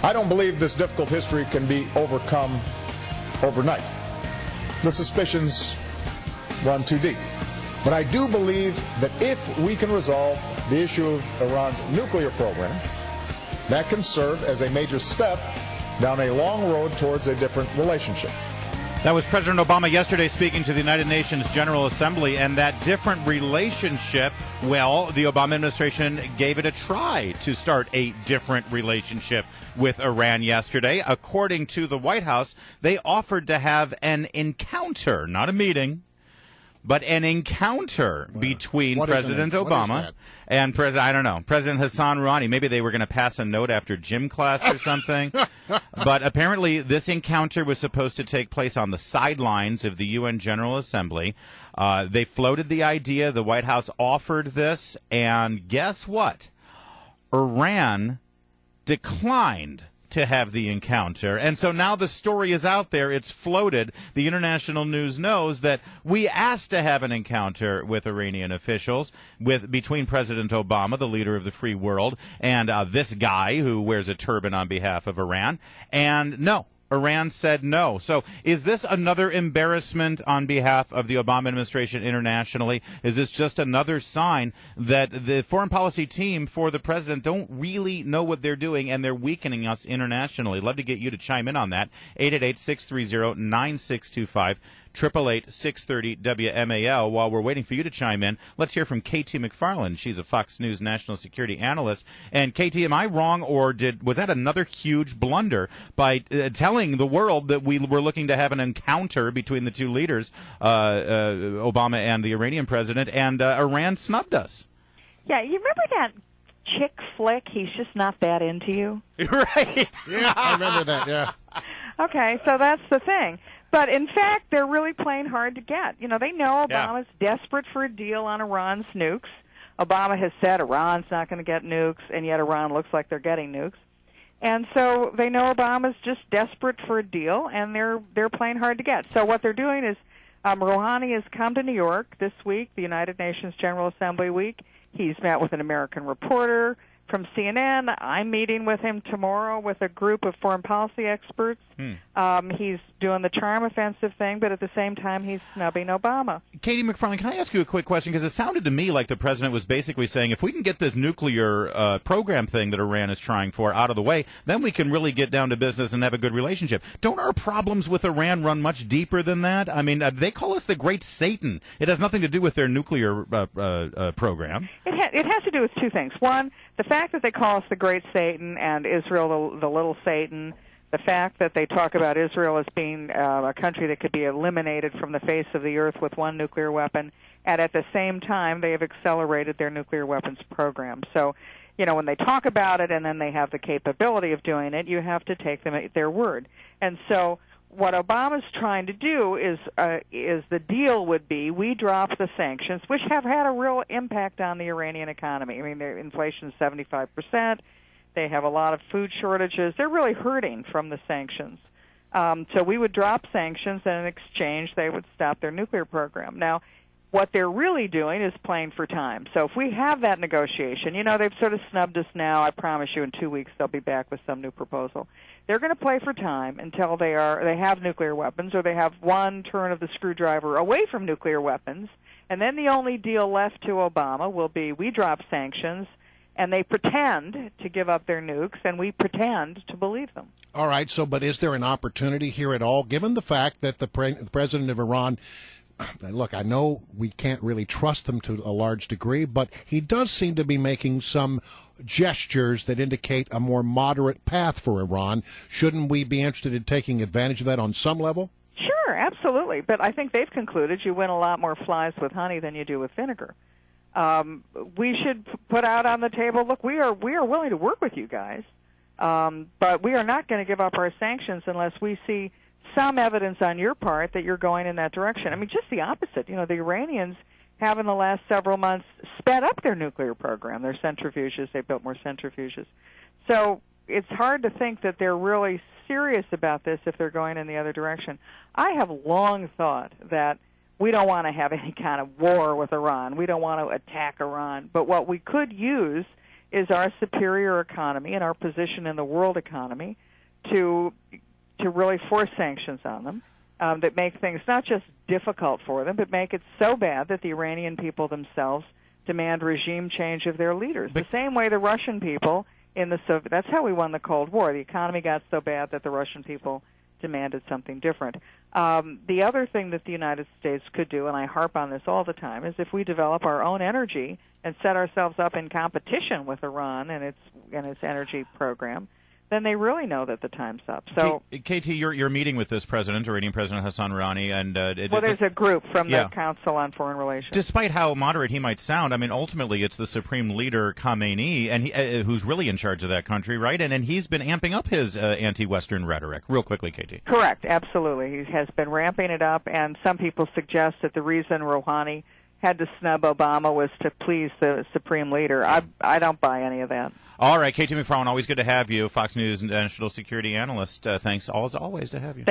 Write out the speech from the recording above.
I don't believe this difficult history can be overcome overnight. The suspicions run too deep. But I do believe that if we can resolve the issue of Iran's nuclear program, that can serve as a major step down a long road towards a different relationship. That was President Obama yesterday speaking to the United Nations General Assembly, and that different relationship, well, the Obama administration gave it a try to start a different relationship with Iran yesterday. According to the White House, they offered to have an encounter, not a meeting, but an encounter between President Obama and President Hassan Rouhani. Maybe they were going to pass a note after gym class or something. But apparently this encounter was supposed to take place on the sidelines of the UN General Assembly. They floated the idea. The White House offered this. And guess what? Iran declined to have the encounter. And so now the story is out there. It's floated. The international news knows that we asked to have an encounter with Iranian officials between President Obama, the leader of the free world, and this guy who wears a turban on behalf of Iran. And no. Iran said no. So is this another embarrassment on behalf of the Obama administration internationally? Is this just another sign that the foreign policy team for the president don't really know what they're doing and they're weakening us internationally? Love to get you to chime in on that. 888-630-9625. 888-630 WMAL. While we're waiting for you to chime in, let's hear from KT McFarland. She's a Fox News national security analyst. And KT, am I wrong, or was that another huge blunder by telling the world that we were looking to have an encounter between the two leaders, Obama and the Iranian president, and Iran snubbed us? Yeah, you remember that chick flick, He's Just Not That Into You? Right. Yeah, I remember that, yeah. Okay, so that's the thing. But, in fact, they're really playing hard to get. You know, they know Obama's desperate for a deal on Iran's nukes. Obama has said Iran's not going to get nukes, and yet Iran looks like they're getting nukes. And so they know Obama's just desperate for a deal, and they're playing hard to get. So what they're doing is Rouhani has come to New York this week, the United Nations General Assembly week. He's met with an American reporter from CNN. I'm meeting with him tomorrow with a group of foreign policy experts. He's doing the charm offensive thing, but at the same time, he's snubbing Obama. Katie McFarland, can I ask you a quick question? Because it sounded to me like the president was basically saying, if we can get this nuclear program thing that Iran is trying for out of the way, then we can really get down to business and have a good relationship. Don't our problems with Iran run much deeper than that? I mean, they call us the Great Satan. It has nothing to do with their nuclear program. It has to do with two things. One, the fact that they call us the Great Satan and Israel the Little Satan, the fact that they talk about Israel as being a country that could be eliminated from the face of the earth with one nuclear weapon, and at the same time they have accelerated their nuclear weapons program. So, you know, when they talk about it and then they have the capability of doing it, you have to take them at their word. And so what Obama's trying to do is the deal would be we drop the sanctions, which have had a real impact on the Iranian economy. I mean, their inflation is 75%. They have a lot of food shortages. They're really hurting from the sanctions. So we would drop sanctions, and in exchange, they would stop their nuclear program. Now, what they're really doing is playing for time. So if we have that negotiation, you know, they've sort of snubbed us now. I promise you in 2 weeks they'll be back with some new proposal. They're going to play for time until they have nuclear weapons, or they have one turn of the screwdriver away from nuclear weapons, and then the only deal left to Obama will be we drop sanctions, and they pretend to give up their nukes, and we pretend to believe them. All right, but is there an opportunity here at all, given the fact that the president of Iran, look, I know we can't really trust them to a large degree, but he does seem to be making some gestures that indicate a more moderate path for Iran. Shouldn't we be interested in taking advantage of that on some level? Sure, absolutely. But I think they've concluded you win a lot more flies with honey than you do with vinegar. We should put out on the table, look, we are willing to work with you guys, but we are not going to give up our sanctions unless we see some evidence on your part that you're going in that direction. I mean, just the opposite. You know, the Iranians have in the last several months sped up their nuclear program, their centrifuges. They built more centrifuges. So it's hard to think that they're really serious about this if they're going in the other direction. I have long thought that we don't want to have any kind of war with Iran. We don't want to attack Iran. But what we could use is our superior economy and our position in the world economy to really force sanctions on them that make things not just difficult for them, but make it so bad that the Iranian people themselves demand regime change of their leaders. The same way the Russian people in the Soviet, that's how we won the Cold War. The economy got so bad that the Russian people demanded something different. The other thing that the United States could do, and I harp on this all the time, is if we develop our own energy and set ourselves up in competition with Iran and its energy program, then they really know that the time's up. So, KT, you're meeting with this president, Iranian President Hassan Rouhani, and there's a group from the Council on Foreign Relations. Despite how moderate he might sound, I mean, ultimately it's the supreme leader Khamenei, and who's really in charge of that country, right? And he's been amping up his anti-Western rhetoric. Real quickly, KT. Correct, absolutely. He has been ramping it up, and some people suggest that the reason Rouhani had to snub Obama was to please the supreme leader. I don't buy any of that. All right, KT McFarland, always good to have you, Fox News national security analyst. Thanks, as always, to have you.